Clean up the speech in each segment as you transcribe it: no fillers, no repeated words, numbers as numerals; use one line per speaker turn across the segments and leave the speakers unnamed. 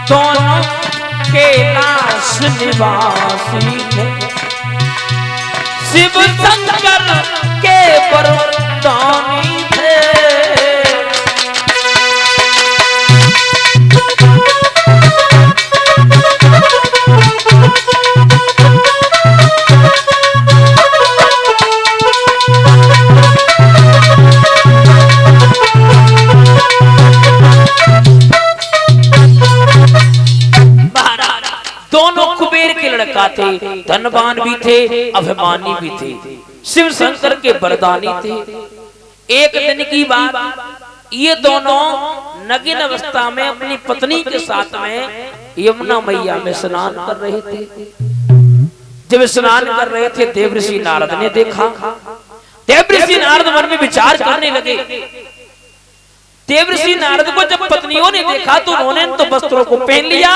दोनों कैलाश निवासी थे, शिव शंकर के वरदानी थे। दोनों कुबेर के लड़का थे, धनवान भी थे, अभिमानी भी थे, शिव शंकर के वरदानी थे। एक दिन की बात, ये दोनों नगिन अवस्था में अपनी पत्नी के साथ में यमुना मैया में स्नान कर रहे थे। जब स्नान कर रहे थे, देवऋषि नारद ने देखा। देवऋषि नारद मन में विचार करने लगे। देवऋषि नारद को जब पत्नियों ने देखा तो उन्होंने तो वस्त्रों को पहन लिया,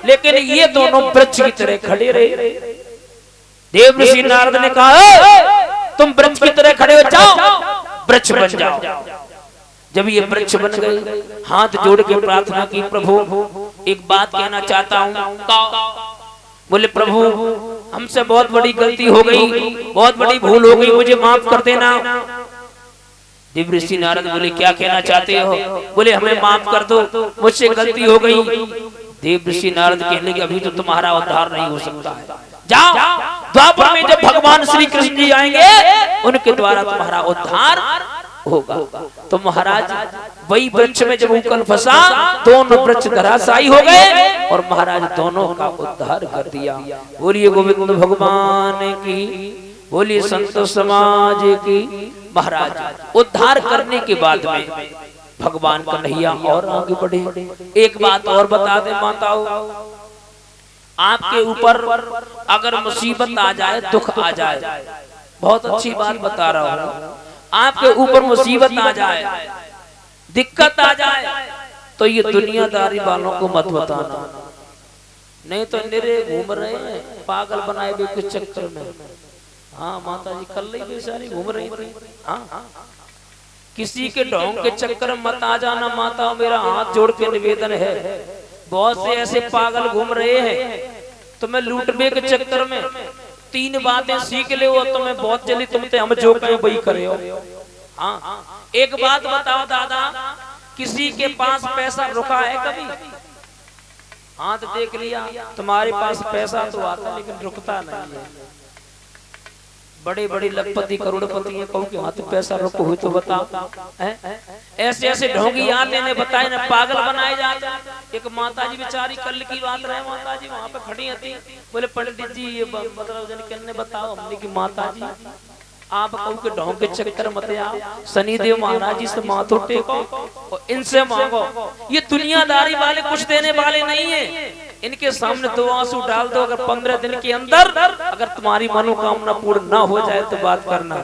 लेकिन ये दोनों वृक्ष की तरह खड़े रहे। देवऋषि नारद ने कहा, तुम वृक्ष की तरह खड़े हो जाओ, वृक्ष बन जाओ। जब ये वृक्ष बन गए, हाथ जोड़ के प्रार्थना की, प्रभु एक बात कहना चाहता हूँ। बोले, प्रभु हमसे बहुत बड़ी गलती हो गई, बहुत बड़ी भूल हो गई, मुझे माफ कर देना। देवऋषि नारद बोले, क्या कहना चाहते हो? बोले, हमें माफ कर दो, मुझसे गलती हो गई। देवऋषि नारद कहने लगे, अभी तो तुम्हारा उद्धार नहीं हो सकता है, जाओ द्वापर में जब भगवान श्री कृष्ण जी आएंगे उनके द्वारा तुम्हारा उद्धार होगा। तो महाराज वही वृक्ष में जब उकल फंसा, दोनों वृक्ष धराशायी हो गए और महाराज दोनों का उद्धार कर दिया। बोलिए गोविंद भगवान की, बोलिए संत समाज की। महाराज उद्धार करने के बाद में भगवान कन्हैया और आगे बढ़े। एक बात और बता दे माताओं, आपके ऊपर अगर मुसीबत आ जाए, दुख आ जाए, बहुत अच्छी बात बता रहा हूँ, आपके ऊपर मुसीबत आ जाए, दिक्कत आ जाए, तो ये दुनियादारी वालों को मत बताना, नहीं तो निरे घूम रहे हैं पागल बनाए हुए कुछ चक्कर में। हाँ माता जी कल ही बेचारी घूम रही थी। हाँ किसी के ढोंग के चक्कर में मत आ जाना माता, मेरा हाथ जोड़ के निवेदन है। बहुत से ऐसे पागल घूम रहे हैं, तुम्हें लूटने के चक्कर में तीन बातें सीख ले हो, तुम्हें बहुत जल्दी तुम हम जो कहें वही करे हो। हाँ एक बात बताओ दादा, किसी के पास पैसा रुका है कभी? हाथ देख लिया, तुम्हारे पास पैसा तो आता है लेकिन रुकता नहीं है। बड़े बड़े लखपति करोड़पति हैं, कहूँ कि हाथ पैसा रुको हुई तो बताओ। ऐसे ऐसे ढोंगी आते ने बताए ना, पागल बनाए जाते। एक माता जी बेचारी कल की बात रहे, माता जी वहां पे खड़ी थी, बोले पंडित जी ये मतलब बताओ हमने की माता जी आप कहूँ के ढोंग के चक्कर मत आओ, शनिदेव महाराज जी से माथो टेको और इनसे मांगो। ये दुनियादारी वाले कुछ देने वाले नहीं है, इनके सामने दो आंसू डाल दो, अगर 15 दिन के अंदर अगर तुम्हारी मनोकामना पूर्ण ना हो जाए तो बात करना।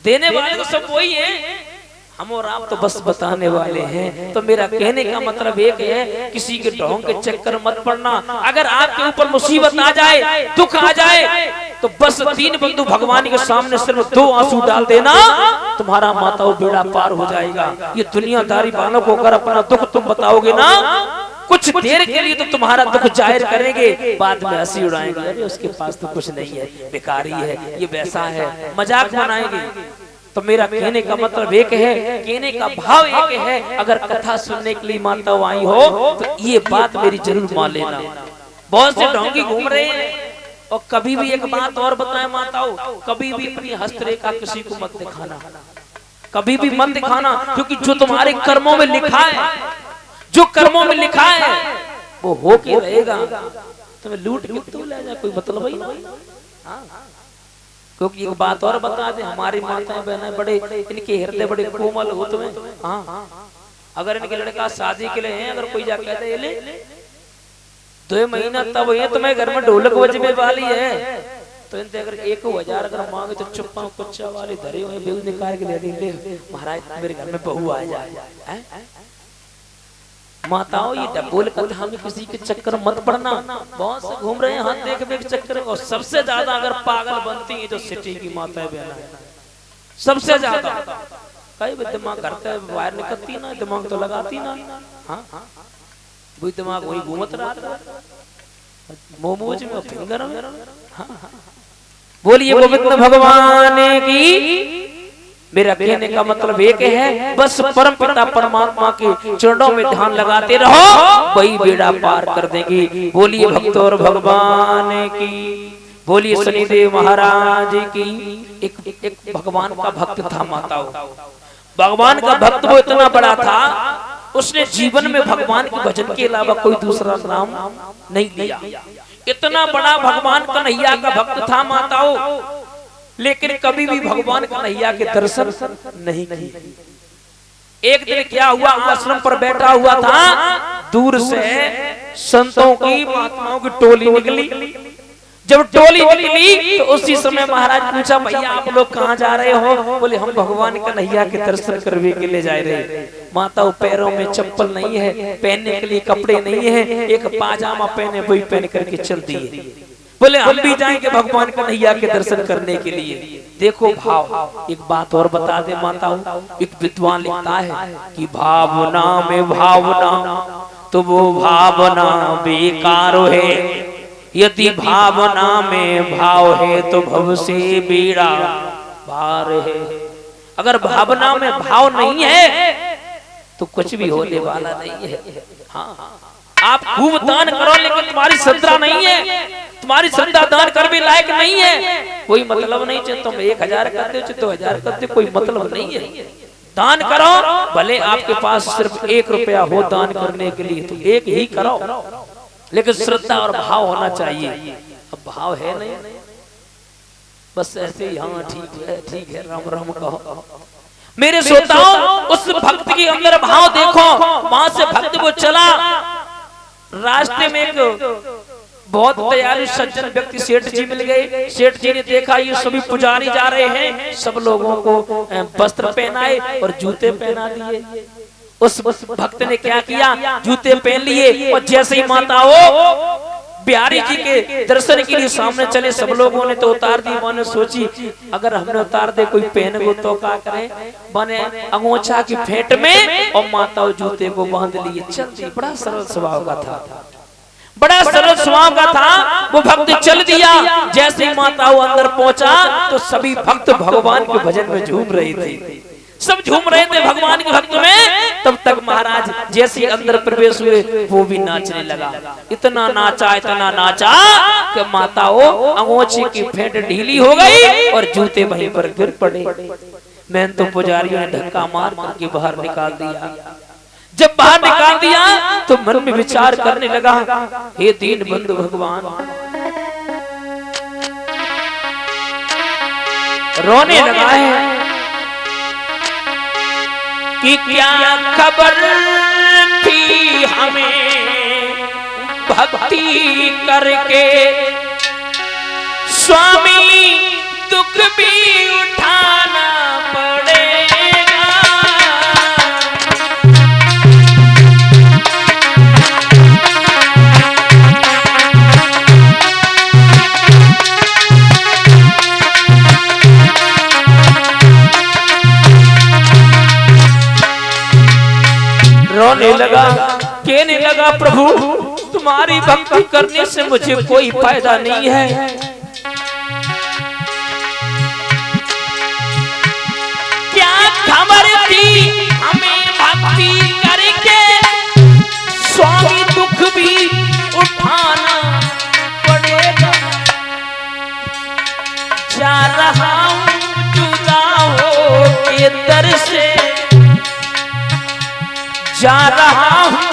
देने वाले तो सब वही है, हम और आप तो बस बताने वाले हैं। तो मेरा कहने का मतलब एक है, किसी के ढोंग के चक्कर मत पड़ना। अगर आपके ऊपर मुसीबत आ जाए, दुख आ जाए, तो बस तीन बिंदु भगवान के सामने सिर्फ दो आंसू डाल देना, तुम्हारा माता बेड़ा पार हो जाएगा। ये दुनियादारी वालों को अगर अपना दुख तुम बताओगे ना, कुछ देर के लिए तो तुम्हारा दुख जाहिर करेंगे, बाद में हंसी उड़ाएंगे, अरे उसके पास तो कुछ नहीं है, बेकारी है, ये वैसा है, मजाक बनाएंगे। तो मेरा कहने का मतलब एक है, कहने का भाव एक है, अगर कथा सुनने के लिए माता आई हो तो ये बात मेरी जरूर मान लेना। बहुत से ढोंगी घूम रहे हैं, और कभी भी एक बात और बताए माताओं, कभी भी अपनी हस्तरेखा किसी को मत दिखाना, कभी भी मत दिखाना, क्योंकि जो तुम्हारे कर्मों में लिखा है, जो कर्मों में लिखा है वो हो के रहेगा। तुम्हें लूट के तो ले जा, कोई मतलब ही नहीं। क्योंकि एक बात और बता दे, हमारी माताएं बहनें बड़े, इनके हृदय बड़े कोमल हो तुम्हें। हाँ अगर इनके लड़का शादी के लिए हैं, अगर कोई जाके दे ले 2 महीना तब है, तुम्हें घर में ढोलक बजने वाली है, तो इनसे अगर 1000 अगर मांगे तो चुप्पा कुच्चा वाले धरे हुए बेल निकाल के ले महाराज मेरे घर में बहू आ जाए। माताओं ये डबोल कथा में किसी के चक्कर मत पड़ना। बहुत से घूम रहे हैं हाथ देखने के चक्कर में, और सबसे ज्यादा अगर पागल बनती है जो सिटी की माताएं बहना है, सबसे ज्यादा। कई भी दिमाग करते हैं, वायर निकलती ना, दिमाग तो लगाती ना। हाँ वही दिमाग वही घूमत रहा था, मोमोज में फिंगर में। हाँ हाँ, बोलिए गोविंद भगवान की। मेरा कहने का मतलब एक है, बस परम पिता परमात्मा के चरणों में ध्यान लगाते रहो, वही बेड़ा पार कर देंगे। बोलिए भक्त और भगवान की, बोलिए शनिदेव महाराज की। एक भगवान का भक्त था माताओं, भगवान का भक्त वो इतना बड़ा था, उसने जीवन में भगवान के भजन के अलावा कोई दूसरा नाम नहीं लिया। इतना बड़ा भगवान कन्हैया का भक्त था माताओं, लेकिन कभी भी भगवान कन्हैया के दर्शन नहीं किए। एक दिन क्या हुआ, आश्रम पर बैठा हुआ था, दूर से संतों की महात्माओं की टोली निकली। जब टोली निकली तो उसी समय महाराज पूछा, भैया आप लोग कहाँ जा रहे हो? बोले हम भगवान कन्हैया के दर्शन करने के लिए जा रहे। माताओं पैरों में चप्पल नहीं है, पहनने के लिए कपड़े नहीं है, एक पाजामा पहने वही पहन करके चलती है। बोले हम भी जाएंगे भगवान कन्हैया के दर्शन करने के लिए। देखो भाव, एक बात और बता दे माताओं, एक विद्वान लिखता है कि भावना में भावना तो वो भावना बेकार है, यदि भावना में भाव है तो भव से बेड़ा पार है। अगर भावना में भाव नहीं है तो कुछ भी होने वाला नहीं है। हाँ, आप खूब दान करो, लेकिन तुम्हारी श्रद्धा नहीं है, तुम्हारी श्रद्धा दान कर भी लायक नहीं है, कोई मतलब नहीं। चाहे तुम 1000 करते हो, 2000 करते, कोई मतलब नहीं है। दान करो, भले आपके पास सिर्फ 1 रुपया हो दान करने के लिए तो 1 ही करो, लेकिन श्रद्धा और भाव होना चाहिए। अब भाव है नहीं, बस ऐसे ही हाँ ठीक है राम राम कहो। मेरे श्रोताओं, उस भक्त के अंदर भाव देखो। वहां से भक्त वो चला, रास्ते में एक बहुत दयालु सज्जन व्यक्ति सेठ जी मिल गए। सेठ जी ने देखा ये सभी पुजारी जा रहे हैं, सब लोगों को वस्त्र पहनाए और जूते पहना दिए। उस भक्त ने क्या किया, जूते पहन लिए और जैसे ही माताओं बिहारी जी के दर्शन के लिए सामने चले, सब लोगों ने तो उतार दी। मैंने सोची अगर हमने उतार दे कोई पहन गो तो क्या करे, बने अंगोछा की फेंट में और माताओं जूते को बांध लिए चल दी। बड़ा सरल स्वभाव का था, बड़ा सरल स्वभाव का था वो भक्त, चल दिया। जैसे ही माताओं अंदर पहुंचा तो सभी भक्त भगवान के भजन में झूम रहे थे, सब झूम रहे थे भगवान के भक्त में। तब तक महाराज जैसे अंदर प्रवेश हुए वो भी नाचने लगा। इतना नाचा कि माताओं अंगोछे की फेंट ढीली हो गई और जूते वहीं पर गिर पड़े। मैं तो पुजारियों ने धक्का मार करके बाहर निकाल दिया। जब बाहर निकाल दिया तो मन में विचार करने लगा, हे दीन बंधु भगवान, रोने लगा है कि क्या खबर थी हमें भक्ति करके, स्वामी दुख भी उठाना पड़ेगा। रोने लगा, कहने लगा, प्रभु तुम्हारी भक्ति करने से मुझे कोई फायदा नहीं है। क्या खबर थी हमें भक्ति करके, स्वामी दुख भी उठाना पड़ेगा। जा रहा हूँ जुदा हो के दर से, जा रहा हूँ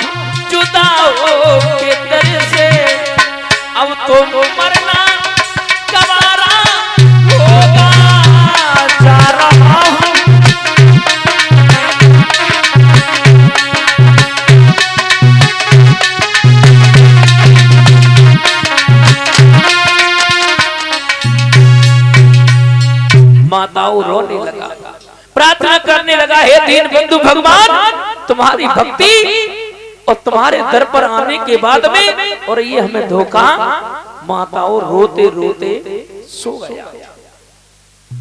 जुदा हो के दर से, अब तो मरना गवारा होगा। जा रहा हूँ माताओं रोने लगा, प्रार्थना करने लगा, हे दीन बंधु भगवान, तुम्हारी भक्ति और तुम्हारे दर पर आने के बाद में और ये हमें धोखा। माताओं रोते रोते सो गया।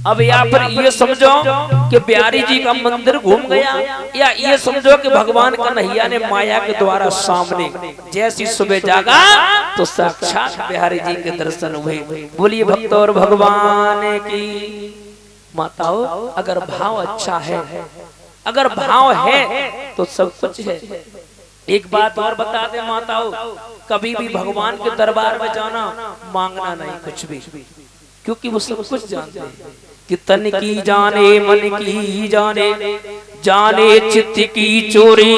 अब या फिर ये समझो कि बिहारी जी का मंदिर घूम गया, या ये समझो कि भगवान कन्हैया ने माया के द्वारा सामने जैसी सुबह जागा तो साक्षात बिहारी जी के दर्शन हुए। बोलिए भक्त और भगवान की। माताओं, अगर भाव अच्छा है, अगर भाव है तो सब कुछ है। एक बात और बता दे माताओं, कभी भी भगवान के दरबार में जाना, मांगना नहीं कुछ भी, क्योंकि वो सब कुछ जानते हैं कि तन की जाने मन की जाने, जाने चित्त की चोरी,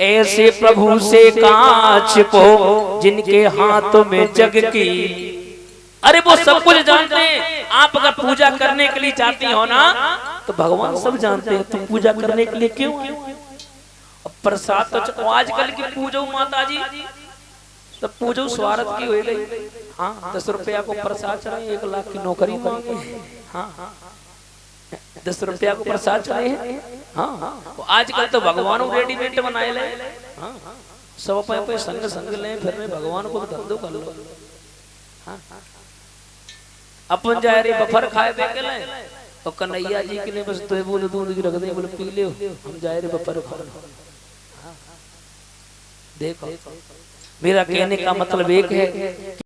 ऐसे प्रभु से कहाँ छिपो जिनके हाथों में जग की। अरे वो सब कुछ जानते हैं। आप अगर पूजा करने के लिए जाती हो ना, तो भगवान सब जानते हैं, तुम पूजा करने के लिए क्यों? प्रसाद तो आजकल की पूजो माता जी, सब पूजो स्वार्थ की हो गई। हाँ, 10 रुपया को प्रसाद चढ़ाए, 1 लाख की नौकरी मांगे। हाँ, 10 रुपया को प्रसाद चढ़ाए हैं। हाँ, आजकल तो भगवान रेडीमेड बनाए ले। हाँ, सब पे संग संग ले, फिर भगवान को धंधो कर लो। हाँ, अपन जाए रे बफर खाए बेके ले, तो कन्हैया जी के लिए बस तो बोले दूध की रख दे, बोले पी ले, हम जाए रे बफर खा लो। देखो, मेरा कहने का मतलब एक है